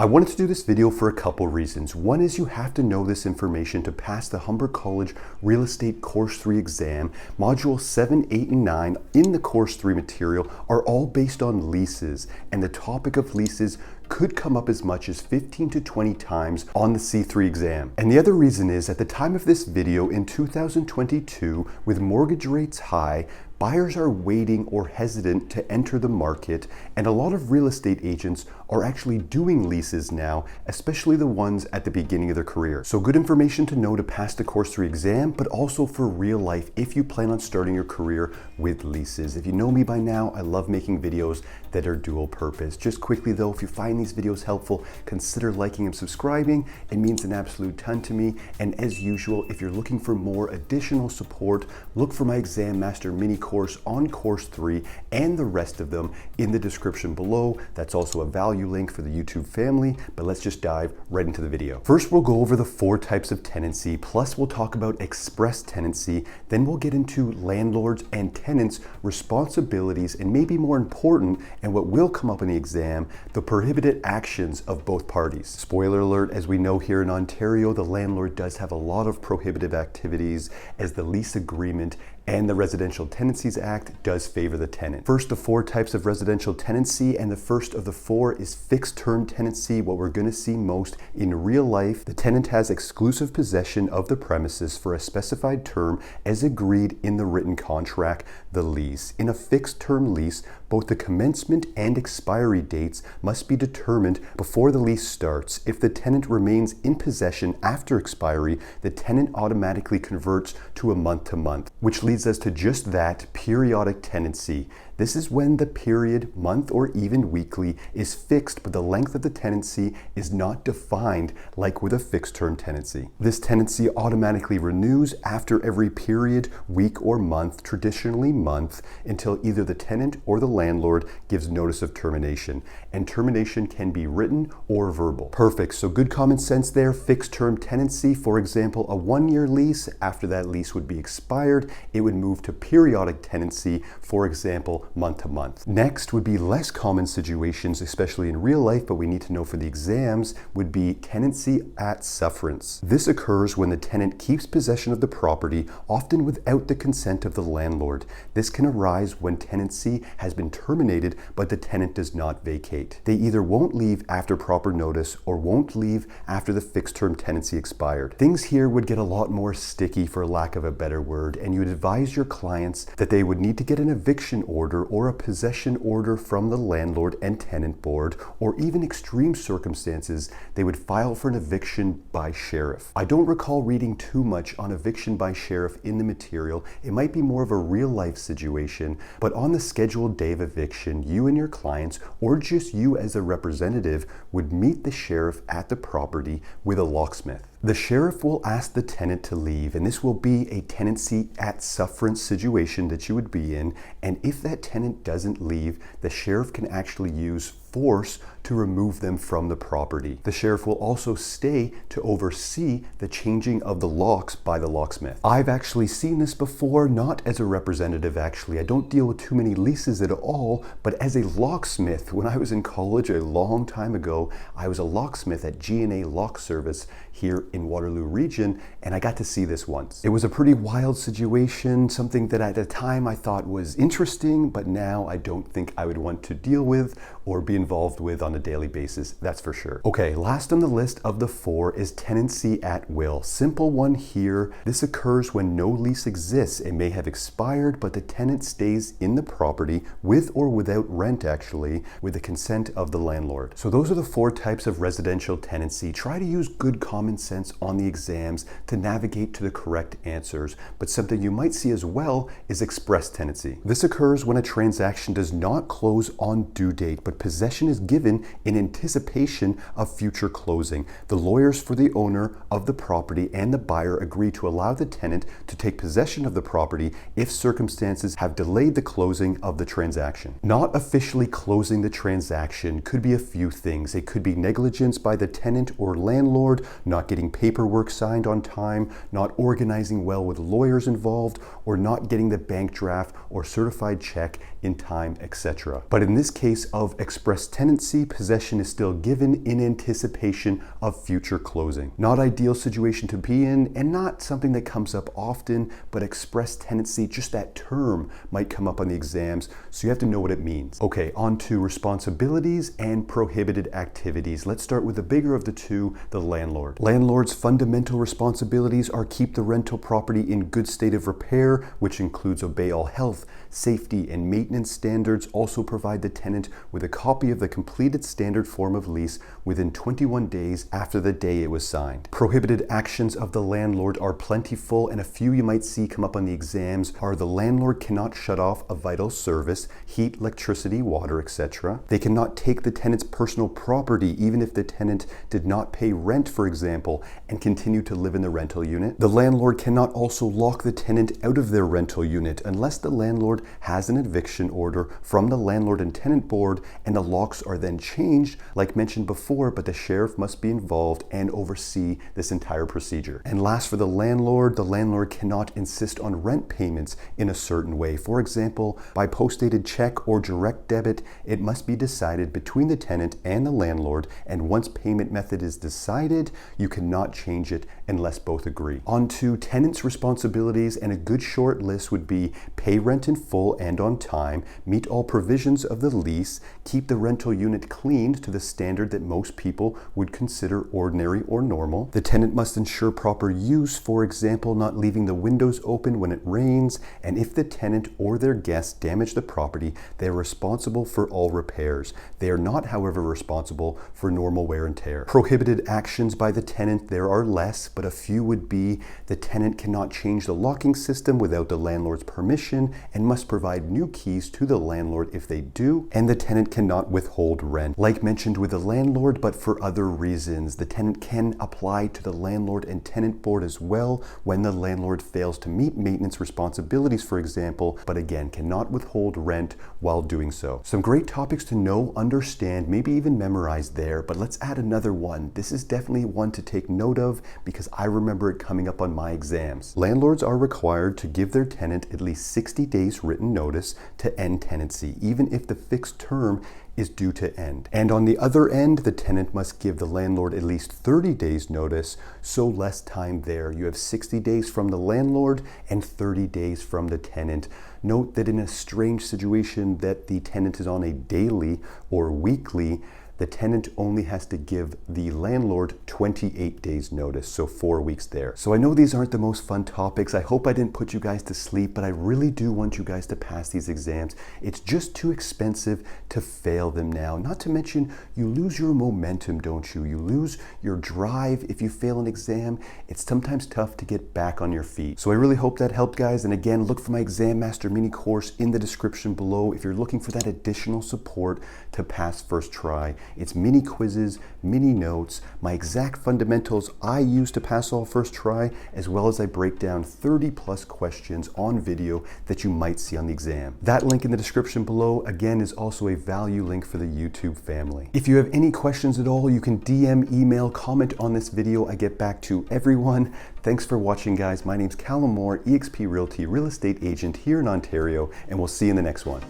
I wanted to do this video for a couple reasons. One is you have to know this information to pass the Humber College Real Estate Course 3 exam. Module 7, 8, and 9 in the Course 3 material are all based on leases, and the topic of leases could come up as much as 15 to 20 times on the C3 exam. And the other reason is, at the time of this video in 2022, with mortgage rates high, buyers are waiting or hesitant to enter the market, and a lot of real estate agents are actually doing leases now, especially the ones at the beginning of their career. So good information to know to pass the Course 3 exam, but also for real life if you plan on starting your career with leases. If you know me by now, I love making videos that are dual purpose. Just quickly though, if you find these videos helpful, consider liking and subscribing. It means an absolute ton to me. And as usual, if you're looking for more additional support, look for my Exam Master mini course on Course 3 and the rest of them in the description below. That's also a value link for the YouTube family, but let's just dive right into the video. First, we'll go over the 4 types of tenancy, plus we'll talk about express tenancy, then we'll get into landlords and tenants' responsibilities, and maybe more important, and what will come up in the exam, the prohibited actions of both parties. Spoiler alert, as we know here in Ontario, the landlord does have a lot of prohibitive activities, as the lease agreement and the Residential Tenancies Act does favor the tenant. First, the 4 types of residential tenancy, and the first of the 4 is fixed term tenancy, what we're going to see most in real life. The tenant has exclusive possession of the premises for a specified term as agreed in the written contract, the lease. In a fixed term lease, both the commencement and expiry dates must be determined before the lease starts. If the tenant remains in possession after expiry, the tenant automatically converts to a month-to-month, which leads us to just that, periodic tenancy. This is when the period, month or even weekly, is fixed, but the length of the tenancy is not defined like with a fixed term tenancy. This tenancy automatically renews after every period, week or month, traditionally month, until either the tenant or the landlord gives notice of termination. And termination can be written or verbal. Perfect, so good common sense there. Fixed term tenancy, for example, a 1-year lease. After that lease would be expired, it would move to periodic tenancy, for example, month to month. Next would be less common situations, especially in real life, but we need to know for the exams, would be tenancy at sufferance. This occurs when the tenant keeps possession of the property, often without the consent of the landlord. This can arise when tenancy has been terminated, but the tenant does not vacate. They either won't leave after proper notice or won't leave after the fixed term tenancy expired. Things here would get a lot more sticky, for lack of a better word, and you would advise your clients that they would need to get an eviction order or a possession order from the landlord and tenant board, or even extreme circumstances, they would file for an eviction by sheriff. I don't recall reading too much on eviction by sheriff in the material. It might be more of a real life situation, but on the scheduled day of eviction, you and your clients, or just you as a representative, would meet the sheriff at the property with a locksmith. The sheriff will ask the tenant to leave, and this will be a tenancy at sufferance situation that you would be in. And if that tenant doesn't leave, the sheriff can actually use force to remove them from the property. The sheriff will also stay to oversee the changing of the locks by the locksmith. I've actually seen this before, not as a representative actually. I don't deal with too many leases at all, but as a locksmith. When I was in college a long time ago, I was a locksmith at G&A Lock Service here in Waterloo region, and I got to see this once. It was a pretty wild situation, something that at the time I thought was interesting, but now I don't think I would want to deal with or be involved with on a daily basis, that's for sure. Okay, last on the list of the 4 is tenancy at will. Simple one here. This occurs when no lease exists. It may have expired, but the tenant stays in the property with or without rent, actually, with the consent of the landlord. So those are the 4 types of residential tenancy. Try to use good common sense on the exams to navigate to the correct answers, but something you might see as well is express tenancy. This occurs when a transaction does not close on due date, but possession is given in anticipation of future closing. The lawyers for the owner of the property and the buyer agree to allow the tenant to take possession of the property if circumstances have delayed the closing of the transaction. Not officially closing the transaction could be a few things. It could be negligence by the tenant or landlord, not getting paperwork signed on time, not organizing well with lawyers involved, or not getting the bank draft or certified check in time, etc. But in this case of express tenancy, possession is still given in anticipation of future closing. Not ideal situation to be in, and not something that comes up often, but express tenancy, just that term might come up on the exams, so you have to know what it means. Okay, on to responsibilities and prohibited activities. Let's start with the bigger of the two, the landlord. Landlord's fundamental responsibilities are keep the rental property in good state of repair, which includes obey all health, safety, and maintenance standards. Also provide the tenant with a copy of the completed standard form of lease within 21 days after the day it was signed. Prohibited actions of the landlord are plentiful, and a few you might see come up on the exams are: the landlord cannot shut off a vital service, heat, electricity, water, etc. They cannot take the tenant's personal property, even if the tenant did not pay rent, for example, and continue to live in the rental unit. The landlord cannot also lock the tenant out of their rental unit unless the landlord has an eviction order from the landlord and tenant board, and the locks are then changed, like mentioned before, but the sheriff must be involved and oversee this entire procedure. And last, for the landlord cannot insist on rent payments in a certain way. For example, by post-dated check or direct debit, it must be decided between the tenant and the landlord, and once payment method is decided, you cannot change it unless both agree. On to tenant's responsibilities, and a good short list would be: pay rent in full and on time, meet all provisions of the lease, keep the rental unit cleaned to the standard that most people would consider ordinary or normal. The tenant must ensure proper use, for example, not leaving the windows open when it rains, and if the tenant or their guests damage the property, they are responsible for all repairs. They are not, however, responsible for normal wear and tear. Prohibited actions by the tenant, there are less, but a few would be: the tenant cannot change the locking system without the landlord's permission and must provide new keys to the landlord if they do, and the tenant cannot withhold rent. Like mentioned with the landlord, but for other reasons. The tenant can apply to the landlord and tenant board as well when the landlord fails to meet maintenance responsibilities, for example, but again, cannot withhold rent while doing so. Some great topics to know, understand, maybe even memorize there, but let's add another one. This is definitely one to take note of because I remember it coming up on my exams. Landlords are required to give their tenant at least 60 days written notice to end tenancy, even if the fixed term is due to end. And on the other end, the tenant must give the landlord at least 30 days notice, so less time there. You have 60 days from the landlord and 30 days from the tenant. Note that in a strange situation that the tenant is on a daily or weekly, the tenant only has to give the landlord 28 days notice, so 4 weeks there. So I know these aren't the most fun topics. I hope I didn't put you guys to sleep, but I really do want you guys to pass these exams. It's just too expensive to fail them now. Not to mention, you lose your momentum, don't you? You lose your drive if you fail an exam. It's sometimes tough to get back on your feet. So I really hope that helped, guys. And again, look for my Exam Master mini course in the description below if you're looking for that additional support to pass first try. It's mini quizzes, mini notes, my exact fundamentals I use to pass all first try, as well as I break down 30+ questions on video that you might see on the exam. That link in the description below, again, is also a value link for the YouTube family. If you have any questions at all, you can DM, email, comment on this video. I get back to everyone. Thanks for watching, guys. My name's Callum, eXp Realty real estate agent here in Ontario, and we'll see you in the next one.